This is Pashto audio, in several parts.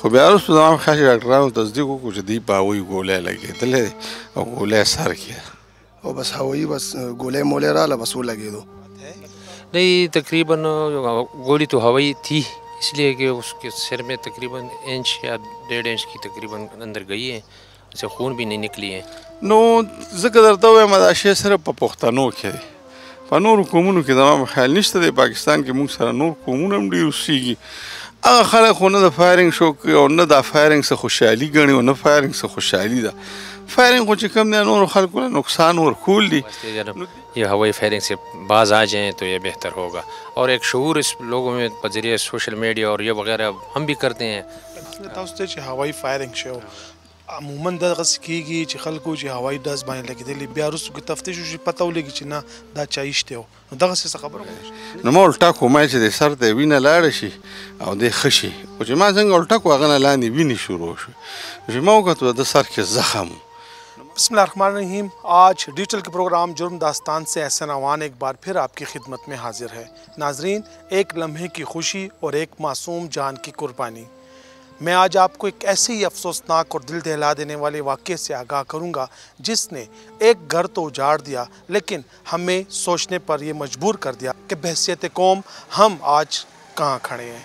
خو بیا وروسته زما په خیال چې ډاکټرانو تصدیق وکړو چې دوی په هوایي ګولۍ لګېدلی دی او ګولۍ سر کې ده او بس هوایي بس گولے مولے راله بس وہ لگے دو نہیں تقریباً گولی تو ہوائی تھی اس لیے کہ اس کے سر میں تقریباً انچ یا 1.5 انچ کی تقریباً اندر گئی ہے اسے خون بھی نہیں نکلی ہے. نو ځکه درته وایم دا شی صرف په پښتنو کې دی په نورو قومونو کې زما په خیال نشته دی. پاکستان کې موږ سره نور قومونه هم ډېر اوسېږي هغه خلک خو نه د فایرنګ شوق کوي او نه دا فایرنګ څه خوشحالي ګڼي او نه فایرنګ څه خوشحالي ده. فائرنگ خو چې کم دی نورو خلکو له نقصان ورکول دي. یہ ہوائی فائرنگ سے باز آ جائیں تو یہ بہتر ہوگا اور ایک شعور اس لوگوں میں بذریعہ سوشل میڈیا اور یہ وغیرہ ہم بھی کرتے ہیں. تاسو ته چې هوائی فایرنګ شو عموما دغسې کېږي چې خلکو چې هوائی ډز باندې لګېدلي بیا وروسته کې تفتیش وشي پته ولګي چې نه دا چا ایشتی و نو دغسې څه خبره وکړه نو ما الټا کوم چې د سر ته وینه لاړه شي او دی ښه شي خو چې ما څنګه الټا کړو هغه نه لاندې وینې شروع شوې چې ما وکتل د سر کې زخم. بسم اللہ الرحمن الرحیم. آج ڈیجیٹل کے پروگرام جرم داستان سے احسن اوان ایک بار پھر آپ کی خدمت میں حاضر ہے. ناظرین ایک لمحے کی خوشی اور ایک معصوم جان کی قربانی. میں آج آپ کو ایک ایسے ہی افسوسناک اور دل دہلا دینے والے واقعے سے آگاہ کروں گا جس نے ایک گھر تو اجاڑ دیا لیکن ہمیں سوچنے پر یہ مجبور کر دیا کہ بحیثیت قوم ہم آج کہاں کھڑے ہیں.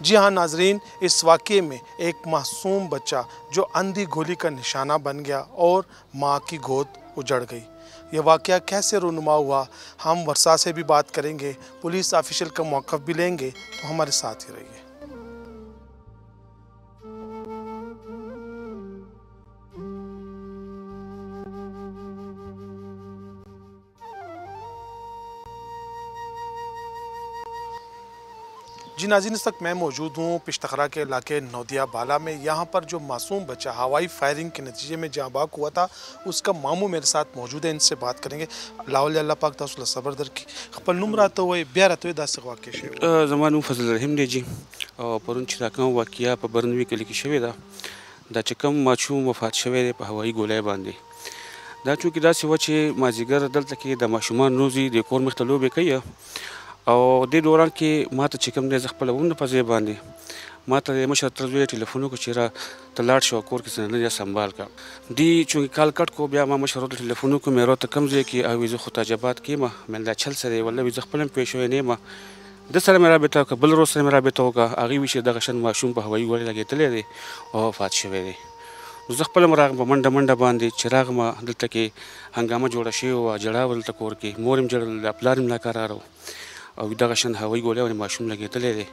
جی ہاں ناظرین اس واقعے میں ایک معصوم بچہ جو اندھی گولی کا نشانہ بن گیا اور ماں کی گود اجڑ گئی. یہ واقعہ کیسے رونما ہوا ہم ورثاء سے بھی بات کریں گے پولیس آفیشل کا موقف بھی لیں گے تو ہمارے ساتھ ہی رہیے. جی ناظرین اس وقت میں موجود ہوں پشتخرا کے علاقے نودیا بالا میں. یہاں پر جو معصوم بچہ ہوائی فائرنگ کے نتیجے میں جاں باک ہوا تھا اس کا ماموں میرے ساتھ موجود ہے. ان سے بات کریں گے. اللہ پاک تاسو له صبر درکړي. خپل نوم راته وایي بیا راته وایي دا څه واقع شوی؟ زما نوم فضل الرحیم دی جی. او پرون چې دا کوم واقعه په برنوي کلي کې شوې ده دا چې کوم ماشوم وفات شوی دی په هوایي ګولۍ باندې دا چونکې داسې وه چې مازدیګر دلته کې د ماشومان روزي د کور مخ ته لوبې کوي او دې دوران کې ما ته چې کوم دی زه خپله وم نه په ځای باندې ما ته د مشر تر زوی ټلیفون وکړو چې را ته لاړ شو کور کې څه نه دی سنبال کړه. دوی چونکې کال کټ کو بیا ما مشر ورته ټلیفون وکړو مې ورته کوم ځای کې او زه خو تاجبات کې یم مې دا چل څه دی والله زه خپله هم پوه شوی نه یم ده سره مې رابطه وکړه بل روز سره مې رابطه وکړه هغې وایي چې دغه شان ماشوم په هوایي ګولۍ لګېدلی دی او وفات شوی دی. نو زه خپله هم راغلم په منډه منډه باندې چې راغلم دلته کې هنګامه جوړه شوې وه جړا وه دلته کور کې مور هم جړل پلار هم ناکراره و او دغه شان هوایي ګولۍ باندې ماشوم لګېدلی دی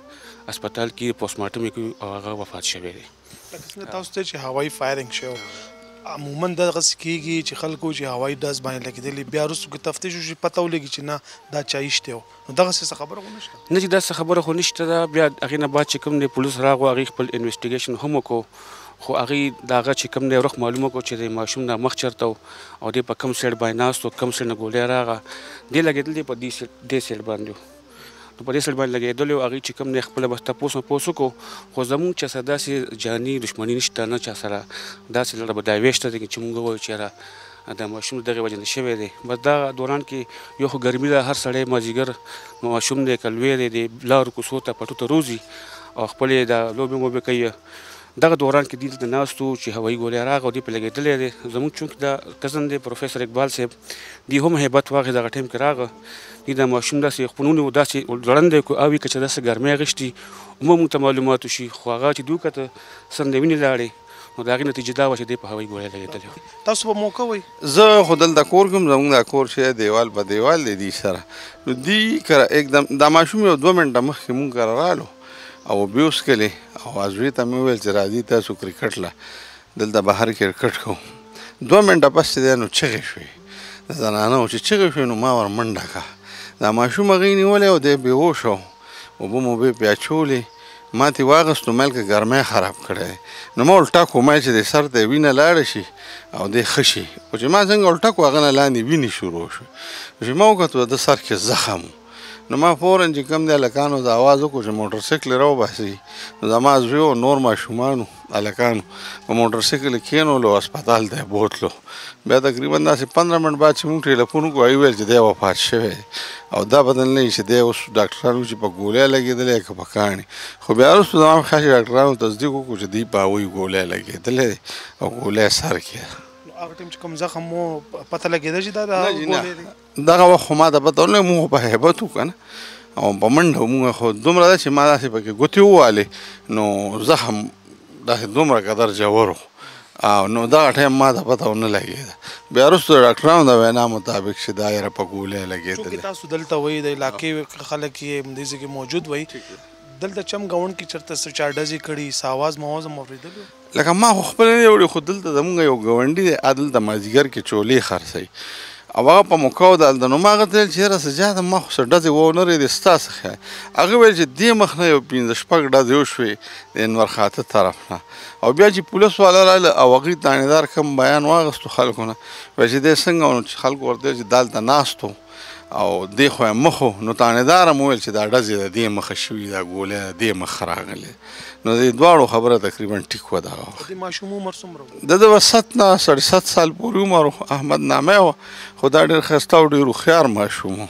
اسپتال کې پوسټمارټم یې کوي او هغه وفات شوی دی. لکه څنګه تاسو ته چې هوائی فایرنګ شو عموما دغسې کېږي چې خلکو چې هوائی ډز باندې لګېدلي بیا وروسته کې تفتیش وشي پته ولګي چې نه دا چا ایشتی و نو دغسې څه خبره خو نشته نه چې داسې خبره خو نشته ده. بیا هغې نه بعد چې کوم دی پولیس راغلو هغې خپل انویسټیګیشن هم وکړو خو هغې د هغه چې کوم دی رخ معلومه کړو چې د ماشوم دا مخ چېرته و او دی په کوم سایډ باندې ناست و کوم سایډ نه ګولۍ راغله دی لګېدل دی په دې سایډ باندې و نو په دې سایډ باندې لګېدلی و هغې چې کوم دی خپله بس تپوس مپوس وکړو خو زمونږ چا سره داسې جاني دښمني نشته نه چا سره داسې لړه بداوی شته دی چې مونږ ووایو چې یاره دا ماشوم دغې وجې نه شوی دی. بس دغه دوران کې یو خو ګرمي ده هر سړی مازدیګر ماشوم دی که لوی دی د لارو کوڅو ته پټو ته روځي او خپلې دا لوبې موبې کوي. دغه دوران کې دلته ناست وو چې هوایي ګولۍ راغله او دوی پرې لګېدلی دی. زموږ چونکې دا کزن دی پروفیسر اقبال صاحب دوی هم هیبت واخېست دغه ټایم کې راغله دوی دا ماشوم داسې خپلونی و داسې ځوړند دی او وي که چې داسې ګرمۍ اخیستي عموما موږ ته معلومات وشي خو هغه چې دوی وکته سر نه وینې لاړې نو د هغې نتیجه دا وه چې دی په هوایي ګولۍ لګېدلی و. تاسو په موقع وایي زه خو دلته کور کوم زموږ دا کور چې دیوال په دیوال دی دوی سره نو دوی کره एकदम دا ماشوم یو 2 منټه مخکې مونږ کره رالو او بیوس کلی او ازوی ته مې وویل چې راځي تاسو کرکټ له دلته بهر کرکټ کوو 2 منټه پس چې دی نو چغې شوې د زنانه و چې چغې شوې نو ما ور منډه کړه دا ماشوم هغې نیولی او دی بېهوش و اوبه موبې پې اچولې ما ترې واخیستو ملکه ګرمی خراب کړی نو ما الټا کوم چې د سر ته وینه لاړه شي او دی ښه شي خو چې ما څنګه الټا کړو هغه نه لاندې وینې شروع شوې چې ما وکتل د سر کې زخم نو ما فوراً چې کوم دی هلکانو د اواز وکړو چې موټر سایکل یې راوباسي. نو زما زوی او نور ماشومانو هلکانو په موټر سایکل یې کېنولو، هسپتال ته یې بوتلو. بیا تقریبا داسې 15 منټ بعد چې موږ ټېلیفون وکړو هغوی ویل چې دی وفات شوی دی او دا بدل نه وي چې دی اوس ډاکټرانو چې په ګولۍ لګېدلی که په کاڼي. خو بیا وروسته زما په خیال چې ډاکټرانو تصدیق وکړو چې دوی په هغوی ګولۍ لګېدلی دی او ګولۍ سر کې ده. هغه ټیم چې کوم زخم مو پته لګېده چې دا د هغه ګولۍ دی؟ دغه وخت خو ما ته پته ونه لګي، موږ په هیبت وو که نه او په منډه موږ خو دومره ده چې ما داسې پکې ګوتې ووهلې نو زخم داسې دومره قدر ژور و او نو دغه ټایم ما ته پته ونه لګېده. بیا وروسته د ډاکټرانو د وینا مطابق چې دا یاره په ګولۍ لګېدلی. چونکې تاسو دلته وایي د علاقې خلک یې همدې ځای کې موجود وایي، دلته چم ګاونډ کې چېرته څه چا ډزې کړي، څه اواز مواز هم اورېدلی؟ لکه ما خو خپله نه دی وړی، خو دلته زمونږ یو ګاونډي دی، دلته مازدیګر کې چولې خرڅوي او هغه په موقعو د هلته. نو ما هغه ته ویل چې یاره څه زیاته ما خو څه ډزې ونه رېدې ستا څه خیال. هغه ویل چې دې مخ نه یو 5-6 ډزې وشوې د انور خاطر طرف نه او بیا چې پولیس والا راغله او هغوی تانیدار کم بیان واغستو خلکو نه، ویل چې دی څنګه نو چې خلکو ورته ویل چې دا هلته ناست و او دې خو یې مخ و. نو تانیدار هم وویل چې دا ډزې د دې مخه شوي، دا ګولۍ د دې مخ راغلې. نو د دواړو خبره تقریبا ټیک وه دغه وخت. د ماشوم عمر څومره و؟ د به 7 نه 7.5 سال پورې عمر و. احمد نامه وه خو دا ډېر ښایسته او ډېر هوښیار ماشوم و.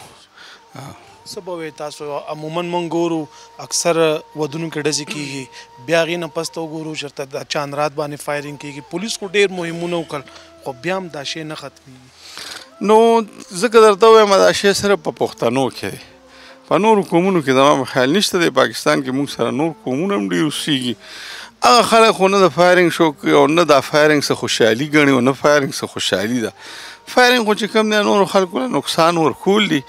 څه به وایې تاسو؟ عموما موږ ګورو اکثر ودونو کې ډزې کېږي، بیا هغې نه پس ته وګورو چېرته د چاندرات باندې فایرنګ کېږي. پولیس خو ډېر مهمونه وکړل خو بیا هم دا شی نه ختمېږي. نو ځکه درته ووایم دا شی صرف په پښتنو کې دی، په نورو قومونو کې زما په خیال نشته دی. پاکستان کې موږ سره نور قومونه هم ډېر اوسېږي. هغه خلک خو نه د فایرنګ شوق کوي او نه دا فایرنګ څه خوشحالي ګڼي او نه فایرنګ څه خوشحالي ده. فایرنګ خو چې کوم دی نورو خلکو له نقصان ورکول دي،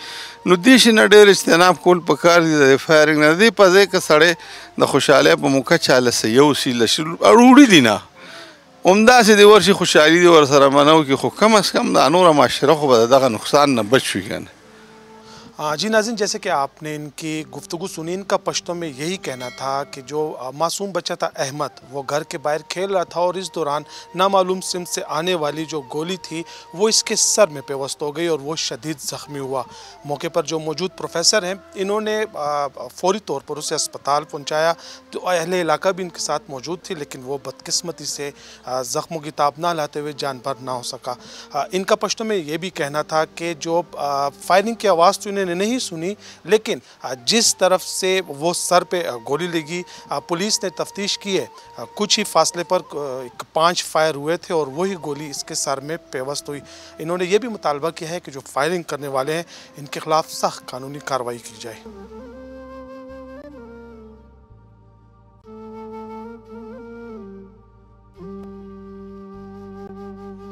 نو دې شي نه ډېر اجتناب کول پکار دي د فایرنګ نه. د دې په ځای که سړی د خوشحالۍ په موقع چاله څه یوسي اړوړي دي نه همداسې دې ورشي خوشحالي دې ورسره منع وکړي، خو کم از کم دا نوره معاشره خو به د دغه نقصان نه بچ وي که نه. جی ناظرین، جیسے کہ آپ نے ان کی گفتگو سنی، ان کا پشتوں میں یہی کہنا تھا کہ جو معصوم بچہ تھا احمد وہ گھر کے باہر کھیل رہا تھا اور اس دوران نامعلوم سمت سے آنے والی جو گولی تھی وہ اس کے سر میں پیوست ہو گئی اور وہ شدید زخمی ہوا. موقع پر جو موجود پروفیسر ہیں انہوں نے فوری طور پر اسے اسپتال پہنچایا. تو اہل علاقہ بھی ان کے ساتھ موجود تھی لیکن وہ بدقسمتی سے زخموں کی تاب نہ لاتے ہوئے جان بھر نہ ہو سکا. ان کا پشتوں میں یہ بھی کہنا تھا کہ جو فائرنگ کی آواز تو انہیں نہیں سنی لیکن جس طرف سے وہ سر پہ گولی لگی، پولیس نے تفتیش کی ہے. کچھ ہی فاصلے پر 5 فائر ہوئے تھے اور وہی گولی اس کے سر میں پیوست ہوئی. انہوں نے یہ بھی مطالبہ کیا ہے کہ جو فائرنگ کرنے والے ہیں ان کے خلاف سخت قانونی کارروائی کی جائے.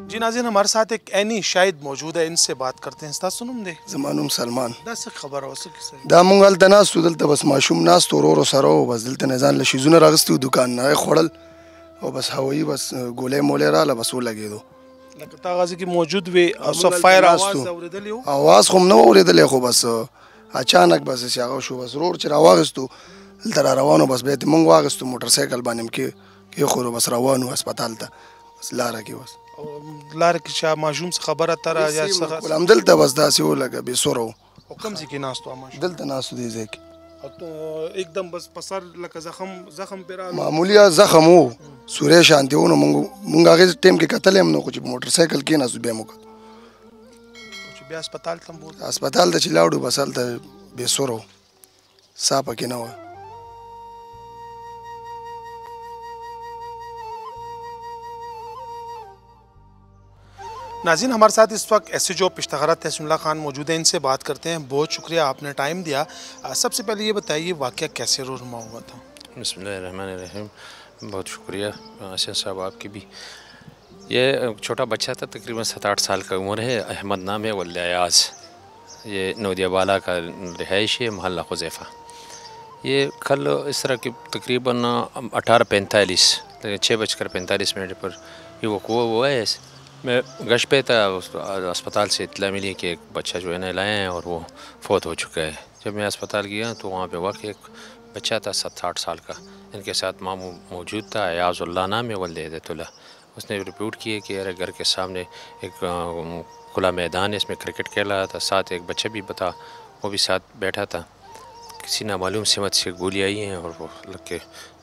جی ناظرین، ہمارے ساتھ ایک عینی شاہد موجود ہے، ان سے بات کرتے ہیں. ستا سنم دے زما نوم سلمان. دا څه خبره وه؟ څه کیسه؟ دا مونږ هلته ناست وو، دلته بس ماشوم ناست و ورورو سره و، بس دلته نه ځان له شیزونه راغستي وو، دوکان نه یې خوړل او بس هوایي بس ګولۍ مولۍ راغله بس ولګېدو. لکه تا غازي کې موجود وې او څه فایر آواز اورېدلی و؟ اواز خو م نه و اورېدلی خو بس اچانک بس چې هغه شو، بس ورور چې راواغستو دلته را روان و، بس بیا یې مونږ واغستو موټر سایکل باندې م کېښورو، بس روان و هسپتال ته بس لاره کې. بس لاره کې چا ماشوم څه خبره اتره یا څه؟ همدلته بس داسې ولګه بې سوره و. او کوم ځای کې ناست و ماشوم؟ دلته ناست و دې ځای کې. एकदम बस पसर लका زخم पे را معمولی زخم و سورې شانتي و. نو مونږ هغې ټیم کې کتلی هم نو خو چې په موټر سایکل کېناستو بیا مو کتو چې بیا هسپتال ته بوتلو. هسپتال ته چې لاړو بس هلته بې سوره و، ساه پکې نه وه. ناظرین، ہمارے ساتھ اس وقت ایس ایچ او پشتغرہ تحسین اللہ خان موجود ہیں، ان سے بات کرتے ہیں. بہت شکریہ آپ نے ٹائم دیا. سب سے پہلے یہ بتائیے واقعہ کیسے رونما ہوا تھا؟ بسم اللہ الرحمن الرحیم. بہت شکریہ حسین صاحب آپ کی بھی. یہ چھوٹا بچہ تھا، تقریباً 7-8 سال کا عمر ہے. احمد نام ہے، ولد ایاز. یہ نودیہ بالا کا رہائش ہے، محلہ حذیفہ. یہ کل اس طرح کی تقریباً 18:45 6:45 پر یہ وقوع ہوا ہے. میں گشت پہ تھا، اسپتال سے اطلاع ملی کہ ایک بچہ جو ہے نا لائے ہیں اور وہ فوت ہو چکا ہے. جب میں اسپتال گیا تو وہاں پہ واقع ایک بچہ تھا 7-8 سال کا. ان کے ساتھ ماں موجود تھا، ایاز اللہ نام ہے، ولد ہدایت اللہ. اس نے رپورٹ کیے کہ ارے گھر کے سامنے ایک کھلا میدان ہے، اس میں کرکٹ کھیل رہا تھا، ساتھ ایک بچہ بھی تھا वो भी साथ बैठा था। किसी नामालूम सिमत से गोली आई हैं और वो लग के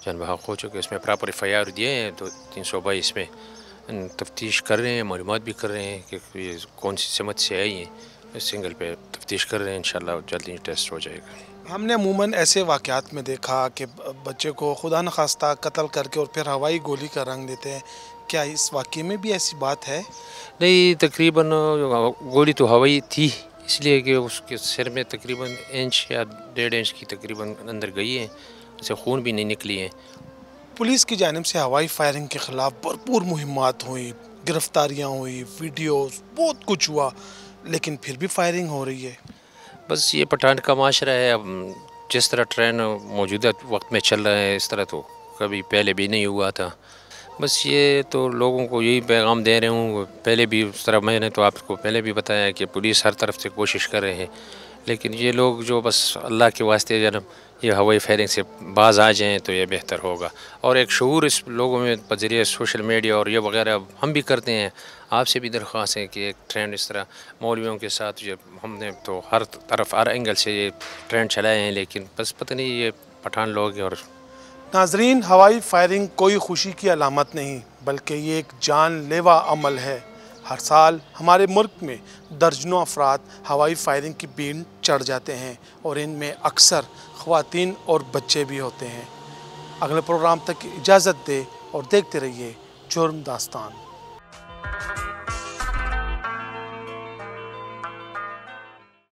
जान बहक हो चुके। इसमें प्रॉपर FIR दिए हैं, तो 322 में तफ्तीश कर रहे हैं, मालूमात भी कर रहे हैं कि ये कौन सी सिमत से आई हैं। सिंगल पे तफ्तीश कर रहे हैं, इंशाल्लाह जल्दी टेस्ट हो जाएगा। हमने अमूमन ऐसे वाक़यात में देखा कि बच्चे को खुदा न खास्ता कत्ल करके और फिर हवाई गोली का रंग देते हैं। क्या इस वाक़ये में भी ऐसी बात है? नहीं, तकरीबन गोली तो हवाई थी, इसलिए कि उसके सिर में तकरीबन इंच या 1.5 इंच की तकरीबन अंदर गई है, उसे खून भी नहीं निकली है। पुलिस की जानिब से हवाई फायरिंग के ख़िलाफ़ भरपूर मुहिम्मात हुई, गिरफ्तारियाँ हुई, वीडियोस बहुत कुछ हुआ, लेकिन फिर भी फायरिंग हो रही है। बस ये पठान का माशरा है। अब जिस तरह ट्रेंड मौजूदा वक्त में चल रहा है, इस तरह तो कभी पहले भी नहीं हुआ था। बस ये तो लोगों को यही पैगाम दे रहे हूँ, पहले भी उस तरह मैंने तो आपको पहले भी बताया कि पुलिस हर तरफ से कोशिश कर रहे हैं, लेकिन ये लोग जो बस अल्लाह के वास्ते जन्म ये हवाई फायरिंग से बाज आ जाएँ तो ये बेहतर होगा। और एक शऊर इस लोगों में बज़रिए सोशल मीडिया और ये वगैरह हम भी करते हैं। आपसे भी दरख्वास्त है कि एक ट्रेंड इस तरह मौलवियों के साथ ये हमने तो हर तरफ हर एंगल से ये ट्रेंड चलाए हैं, लेकिन बस पता नहीं ये पठान लोग हैं। और नाजरीन, हवाई फायरिंग कोई खुशी की अलामत नहीं, बल्कि ये एक जानलेवा अमल है। हर साल हमारे मुल्क में दर्जनों अफराद हवाई फायरिंग की बीन चढ़ जाते हैं और इनमें अक्सर ख़वातीन और बच्चे भी होते हैं। अगले प्रोग्राम तक इजाज़त दे और देखते रहिए जुर्म दास्तान।